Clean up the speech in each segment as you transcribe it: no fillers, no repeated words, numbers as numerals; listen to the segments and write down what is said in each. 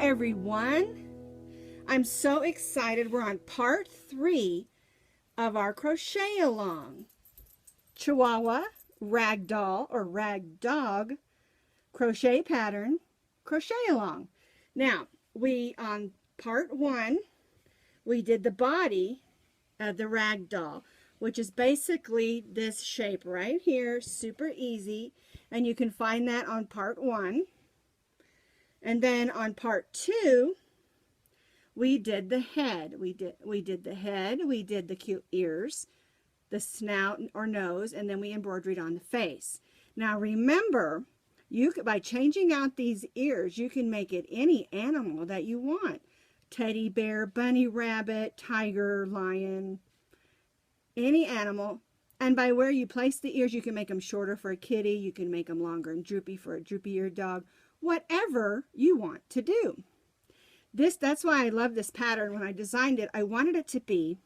everyone. I'm so excited. We're on part 3 of our crochet along. Chihuahua, ragdoll or rag dog, crochet pattern, crochet along. Now, on part 1, we did the body of the rag doll, which is basically this shape right here, super easy, and you can find that on part 1. And then on part 2, we did the head. We did the head, we did the cute ears, the snout or nose, and then we embroidered on the face. Now remember, by changing out these ears, you can make it any animal that you want. Teddy bear, bunny rabbit, tiger, lion, any animal. And by where you place the ears, you can make them shorter for a kitty, you can make them longer and droopy for a droopy-eared dog, whatever you want to do. That's why I love this pattern. When I designed it, I wanted it to be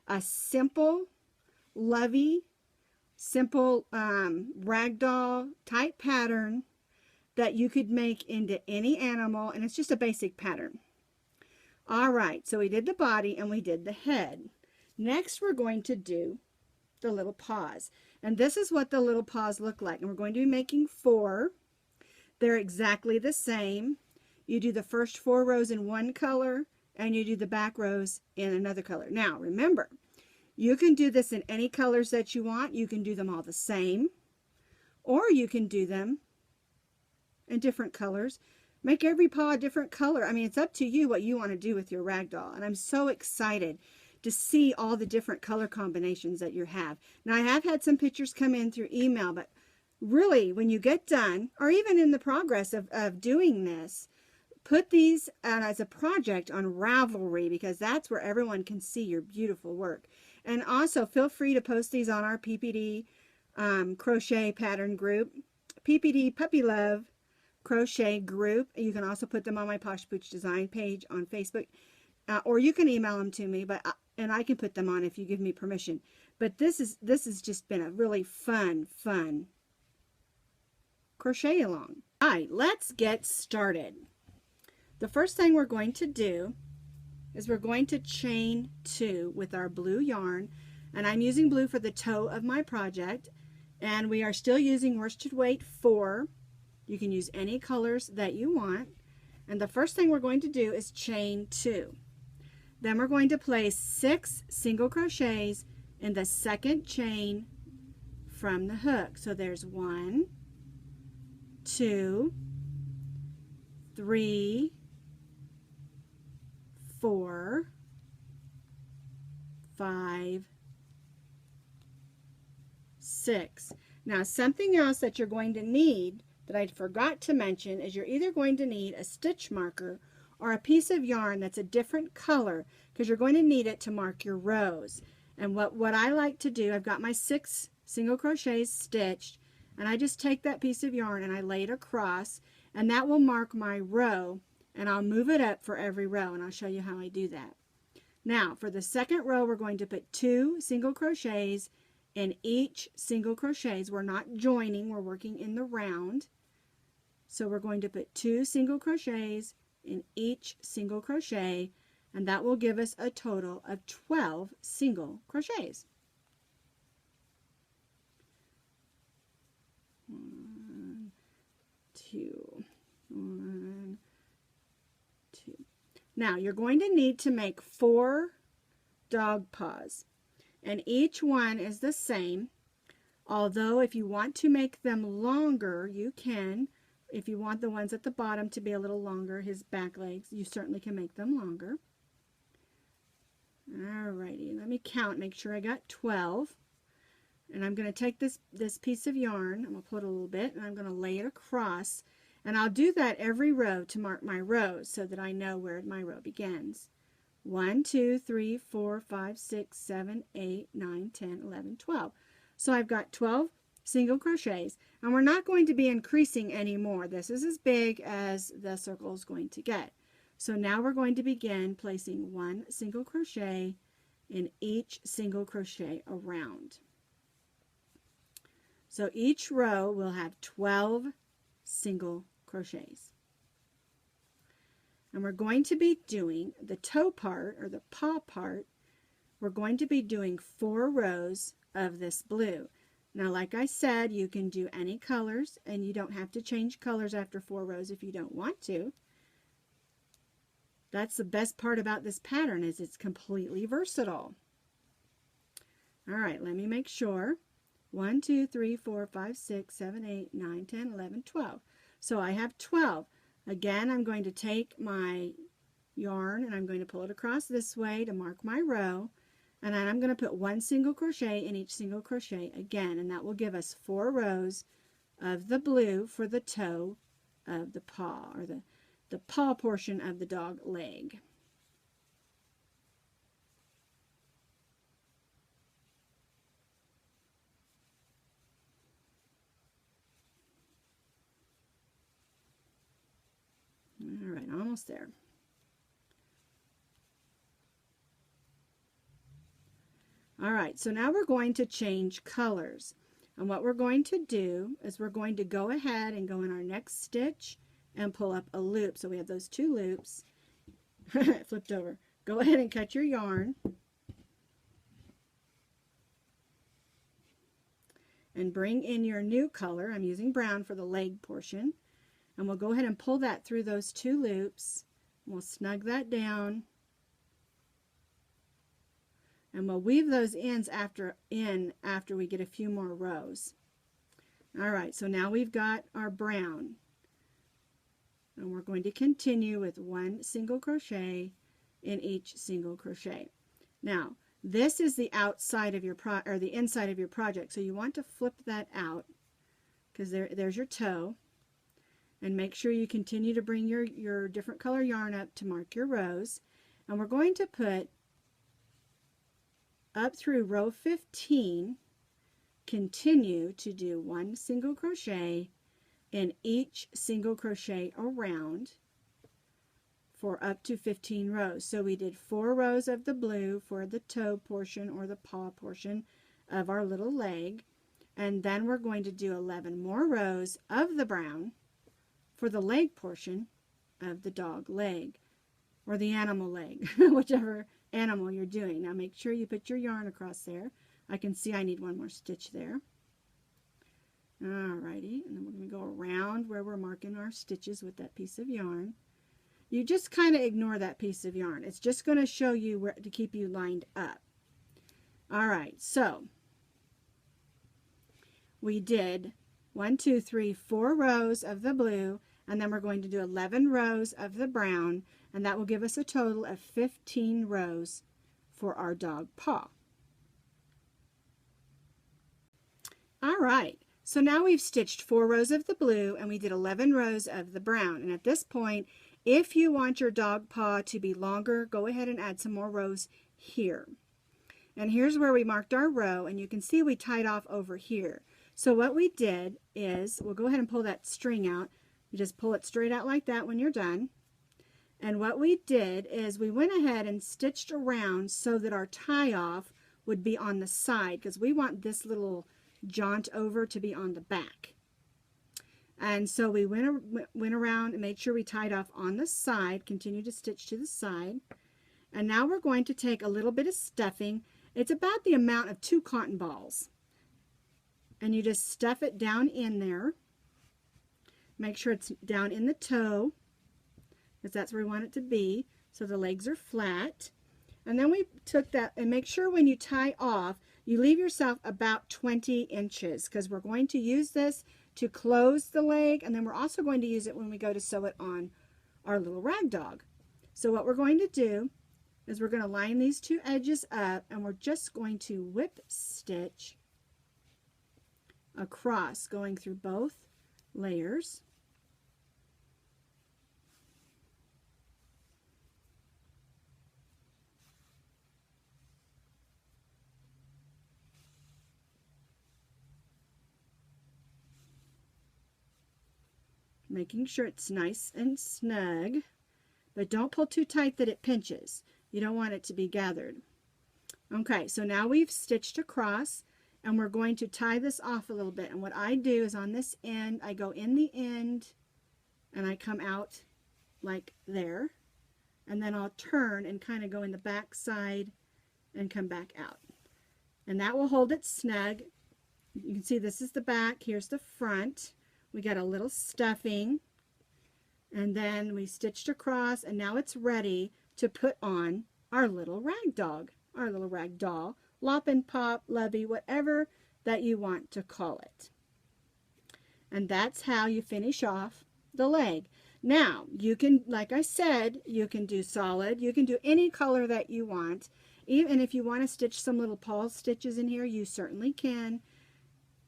a simple, lovey, simple ragdoll type pattern that you could make into any animal, and it's just a basic pattern. All right, so we did the body and we did the head. Next, we're going to do the little paws, and this is what the little paws look like, and we're going to be making 4. They're exactly the same. You do the first 4 rows in one color, and you do the back rows in another color. Now, remember, you can do this in any colors that you want. You can do them all the same, or you can do them in different colors. Make every paw a different color. I mean, it's up to you what you want to do with your rag doll, and I'm so excited to see all the different color combinations that you have. Now, I have had some pictures come in through email, but really, when you get done, or even in the progress of doing this, put these as a project on Ravelry, because that's where everyone can see your beautiful work. And also, feel free to post these on our PPD crochet pattern group, PPD Puppy Love crochet group. You can also put them on my Posh Pooch Design page on Facebook, or you can email them to me, and I can put them on if you give me permission. But this has just been a really fun crochet along. All right, let's get started. The first thing we're going to do is we're going to chain 2 with our blue yarn, and I'm using blue for the toe of my project, and we are still using worsted weight 4. You can use any colors that you want. And the first thing we're going to do is chain 2. Then we're going to place 6 single crochets in the second chain from the hook. So there's 1, 2, 3, 4, 5, 6. Now, something else that you're going to need that I forgot to mention is you're either going to need a stitch marker or a piece of yarn that's a different color, because you're going to need it to mark your rows. And what I like to do, I've got my 6 single crochets stitched, and I just take that piece of yarn and I lay it across, and that will mark my row, and I'll move it up for every row, and I'll show you how I do that. Now, for the second row, we're going to put 2 single crochets in each single crochets. We're not joining, we're working in the round. So we're going to put 2 single crochets in each single crochet, and that will give us a total of 12 single crochets. 1, 2, 1, 2. Now you're going to need to make 4 dog paws, and each one is the same, although if you want to make them longer, you can. If you want the ones at the bottom to be a little longer, his back legs, you certainly can make them longer. Alrighty, let me count, make sure I got 12. And I'm going to take this piece of yarn, I'm going to put a little bit, and I'm going to lay it across. And I'll do that every row to mark my rows so that I know where my row begins. 1, 2, 3, 4, 5, 6, 7, 8, 9, 10, 11, 12. So I've got 12 single crochets, and we're not going to be increasing anymore. This is as big as the circle is going to get. So now we're going to begin placing 1 single crochet in each single crochet around. So each row will have 12 single crochets. And we're going to be doing the toe part, or the paw part. We're going to be doing 4 rows of this blue. Now, like I said, you can do any colors, and you don't have to change colors after 4 rows if you don't want to. That's the best part about this pattern, is it's completely versatile. All right, let me make sure. 1, 2, 3, 4, 5, 6, 7, 8, 9, 10, 11, 12. So I have 12. Again, I'm going to take my yarn and I'm going to pull it across this way to mark my row. And then I'm going to put 1 single crochet in each single crochet again. And that will give us 4 rows of the blue for the toe of the paw, or the paw portion of the dog leg. All right, almost there. All right, so now we're going to change colors. And what we're going to do is we're going to go ahead and go in our next stitch and pull up a loop. So we have those 2 loops. Flipped over. Go ahead and cut your yarn. And bring in your new color. I'm using brown for the leg portion. And we'll go ahead and pull that through those 2 loops. We'll snug that down. And we'll weave those ends after we get a few more rows. All right, so now we've got our brown. And we're going to continue with 1 single crochet in each single crochet. Now, this is the outside of your the inside of your project. So you want to flip that out, because there's your toe. And make sure you continue to bring your different color yarn up to mark your rows. And we're going to put up through row 15, continue to do 1 single crochet in each single crochet around for up to 15 rows. So we did 4 rows of the blue for the toe portion, or the paw portion of our little leg. And then we're going to do 11 more rows of the brown for the leg portion of the dog leg, or the animal leg, whichever animal you're doing. Now make sure you put your yarn across there. I can see I need 1 more stitch there. Alrighty, and then we're going to go around where we're marking our stitches with that piece of yarn. You just kind of ignore that piece of yarn. It's just going to show you where to keep you lined up. Alright, so we did 1, 2, 3, 4 rows of the blue, and then we're going to do 11 rows of the brown, and that will give us a total of 15 rows for our dog paw. All right, so now we've stitched 4 rows of the blue and we did 11 rows of the brown. And at this point, if you want your dog paw to be longer, go ahead and add some more rows here. And here's where we marked our row, and you can see we tied off over here. So what we did is, we'll go ahead and pull that string out. You just pull it straight out like that when you're done. And what we did is we went ahead and stitched around so that our tie off would be on the side, because we want this little jaunt over to be on the back. And so we went around and made sure we tied off on the side, continue to stitch to the side. And now we're going to take a little bit of stuffing. It's about the amount of 2 cotton balls. And you just stuff it down in there. Make sure it's down in the toe, because that's where we want it to be, so the legs are flat. And then we took that, and make sure when you tie off, you leave yourself about 20 inches, because we're going to use this to close the leg, and then we're also going to use it when we go to sew it on our little rag dog. So what we're going to do is we're going to line these 2 edges up, and we're just going to whip stitch across, going through both layers. Making sure it's nice and snug, but don't pull too tight that it pinches. You don't want it to be gathered. Okay, so now we've stitched across, and we're going to tie this off a little bit. And what I do is on this end, I go in the end and I come out like there. and then I'll turn and kind of go in the back side and come back out. And that will hold it snug. You can see this is the back, here's the front. We got a little stuffing, and then we stitched across, and now it's ready to put on our little rag dog, our little rag doll, Lop and Pop, Lovey, whatever that you want to call it. And that's how you finish off the leg. Now, you can, like I said, you can do solid, you can do any color that you want. Even if you want to stitch some little paws stitches in here, you certainly can.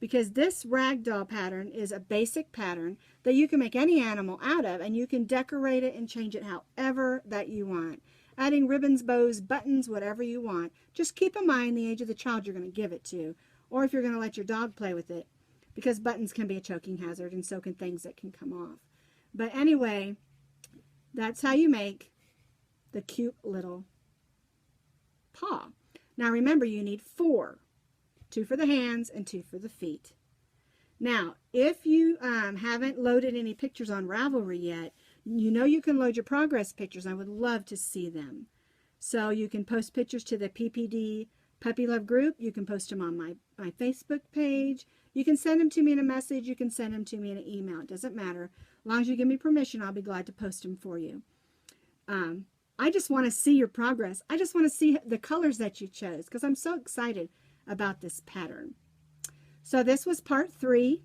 Because this ragdoll pattern is a basic pattern that you can make any animal out of, and you can decorate it and change it however that you want. Adding ribbons, bows, buttons, whatever you want. Just keep in mind the age of the child you're going to give it to, or if you're going to let your dog play with it, because buttons can be a choking hazard, and so can things that can come off. But anyway, that's how you make the cute little paw. Now remember, you need 4. 2 for the hands and 2 for the feet. Now, if you haven't loaded any pictures on Ravelry yet, you know you can load your progress pictures. I would love to see them. So you can post pictures to the PPD Puppy Love group. You can post them on my Facebook page. You can send them to me in a message. You can send them to me in an email. It doesn't matter. As long as you give me permission, I'll be glad to post them for you. I just want to see your progress. I just want to see the colors that you chose, because I'm so excited about this pattern. So this was part 3.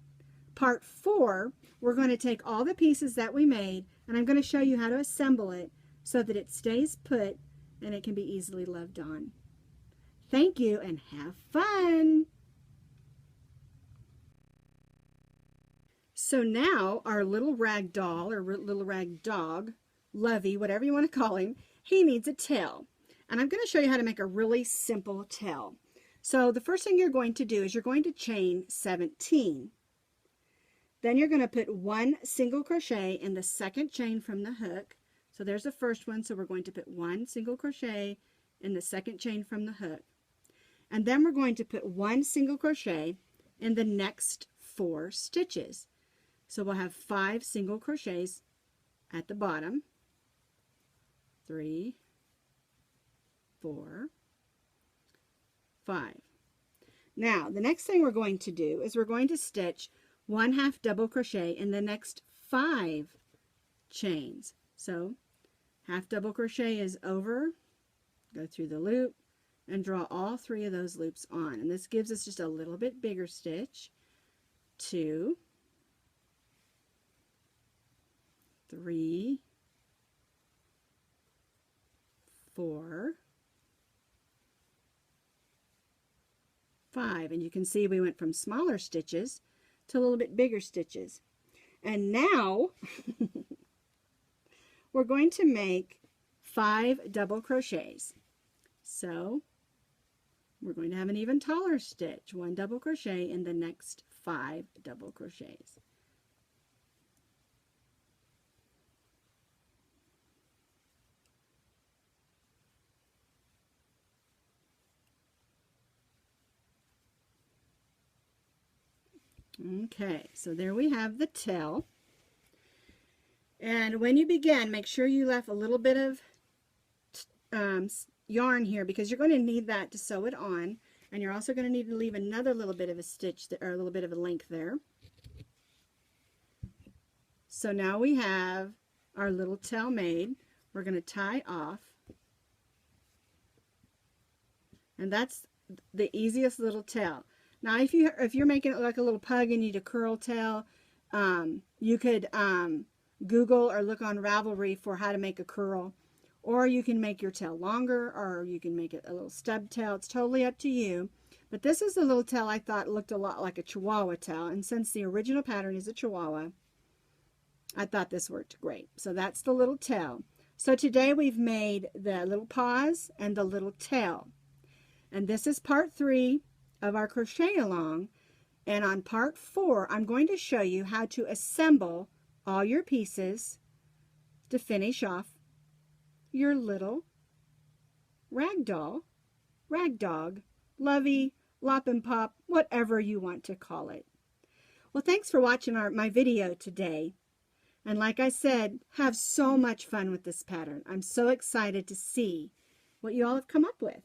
Part 4, we're going to take all the pieces that we made, and I'm going to show you how to assemble it so that it stays put and it can be easily loved on. Thank you, and have fun! So now our little rag doll, or little rag dog, Lovey, whatever you want to call him, he needs a tail. And I'm going to show you how to make a really simple tail. So the first thing you're going to do is you're going to chain 17. Then you're going to put 1 single crochet in the second chain from the hook. So there's the first one. So we're going to put 1 single crochet in the second chain from the hook. And then we're going to put 1 single crochet in the next 4 stitches. So we'll have 5 single crochets at the bottom. 3, 4, 5. Now the next thing we're going to do is we're going to stitch 1/2 double crochet in the next 5 chains. So half double crochet is over, go through the loop and draw all 3 of those loops on, and this gives us just a little bit bigger stitch. 2, 3, 4, 5, and you can see we went from smaller stitches to a little bit bigger stitches. And now we're going to make 5 double crochets. So we're going to have an even taller stitch, 1 double crochet in the next 5 double crochets. Okay, so there we have the tail. And when you begin, make sure you left a little bit of yarn here, because you're going to need that to sew it on. And you're also going to need to leave another little bit of a stitch there, or a little bit of a length there. So now we have our little tail made. We're going to tie off. And that's the easiest little tail. Now, if you're making it like a little pug and you need a curl tail, you could Google or look on Ravelry for how to make a curl, or you can make your tail longer, or you can make it a little stub tail. It's totally up to you. But this is the little tail I thought looked a lot like a Chihuahua tail, and since the original pattern is a Chihuahua, I thought this worked great. So that's the little tail. So today we've made the little paws and the little tail, and this is part 3 of our crochet along. And on part 4, I'm going to show you how to assemble all your pieces to finish off your little rag doll, rag dog, Lovey, Lop and Pop, whatever you want to call it. Well, thanks for watching my video today. And like I said, have so much fun with this pattern. I'm so excited to see what you all have come up with.